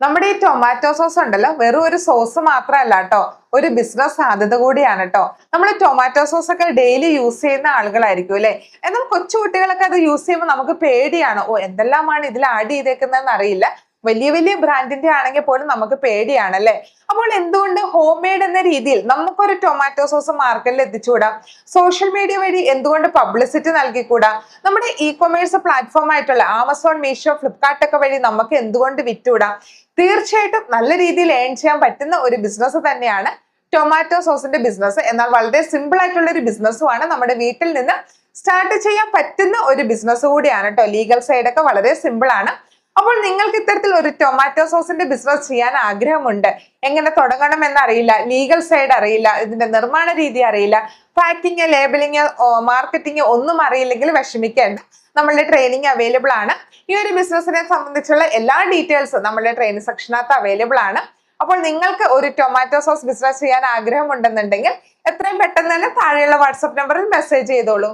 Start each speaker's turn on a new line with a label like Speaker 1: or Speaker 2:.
Speaker 1: നമ്മുടെ ഈ tomato sauce ഉണ്ടല്ലോ വെറും ഒരു സോസ് മാത്രമല്ല കേട്ടോ, ഒരു ബിസിനസ് സാധ്യത കൂടിയാണ് കേട്ടോ. നമ്മൾ ടൊമാറ്റോ സോസ് ഒക്കെ ഡെയിലി യൂസ് ചെയ്യുന്ന ആളുകളായിരിക്കും അല്ലെ. എന്നാൽ കൊച്ചു കുട്ടികളൊക്കെ അത് യൂസ് ചെയ്യുമ്പോൾ നമുക്ക് പേടിയാണ്. ഓ, എന്തെല്ലാമാണ് ഇതിൽ ആഡ് ചെയ്തേക്കുന്നതെന്ന് അറിയില്ല. വലിയ വലിയ ബ്രാൻഡിന്റെ ആണെങ്കിൽ പോലും നമുക്ക് പേടിയാണ് അല്ലെ. അപ്പോൾ എന്തുകൊണ്ട് ഹോം മെയ്ഡ് എന്ന രീതിയിൽ നമുക്കൊരു ടൊമാറ്റോ സോസ് മാർക്കറ്റിൽ എത്തിച്ചുകൂടാ? സോഷ്യൽ മീഡിയ വഴി എന്തുകൊണ്ട് പബ്ലിസിറ്റി നൽകിക്കൂടാ? നമ്മുടെ ഇ കൊമേഴ്സ് പ്ലാറ്റ്ഫോം ആയിട്ടുള്ള ആമസോൺ, മീഷോ, ഫ്ലിപ്കാർട്ട് ഒക്കെ വഴി നമുക്ക് എന്തുകൊണ്ട് വിറ്റുകൂടാ? തീർച്ചയായിട്ടും നല്ല രീതിയിൽ ഏൺ ചെയ്യാൻ പറ്റുന്ന ഒരു ബിസിനസ് തന്നെയാണ് ടൊമാറ്റോ സോസിന്റെ ബിസിനസ്. എന്നാൽ വളരെ സിമ്പിൾ ആയിട്ടുള്ള ഒരു ബിസിനസ്സുമാണ്. നമ്മുടെ വീട്ടിൽ നിന്ന് സ്റ്റാർട്ട് ചെയ്യാൻ പറ്റുന്ന ഒരു ബിസിനസ് കൂടിയാണ് കേട്ടോ. ലീഗൽ സൈഡ് ഒക്കെ വളരെ സിമ്പിൾ ആണ്. അപ്പോൾ നിങ്ങൾക്ക് ഇത്തരത്തിൽ ഒരു ടൊമാറ്റോ സോസിന്റെ ബിസിനസ് ചെയ്യാൻ ആഗ്രഹമുണ്ട്, എങ്ങനെ തുടങ്ങണം എന്നറിയില്ല, ലീഗൽ സൈഡ് അറിയില്ല, ഇതിന്റെ നിർമ്മാണ രീതി അറിയില്ല, പാക്കിങ്, ലേബലിങ്, മാർക്കറ്റിംഗ് ഒന്നും അറിയില്ലെങ്കിൽ വിഷമിക്കേണ്ട. നമ്മളുടെ ട്രെയിനിങ് അവൈലബിൾ ആണ്. ഈ ഒരു ബിസിനസിനെ സംബന്ധിച്ചുള്ള എല്ലാ ഡീറ്റെയിൽസും നമ്മളുടെ ട്രെയിനിങ് സെക്ഷനകത്ത് അവൈലബിൾ ആണ്. അപ്പോൾ നിങ്ങൾക്ക് ഒരു ടൊമാറ്റോ സോസ് ബിസിനസ് ചെയ്യാൻ ആഗ്രഹമുണ്ടെന്നുണ്ടെങ്കിൽ എത്രയും പെട്ടെന്ന് തന്നെ താഴെയുള്ള വാട്സ്ആപ്പ് നമ്പറിൽ മെസ്സേജ് ചെയ്തോളൂ.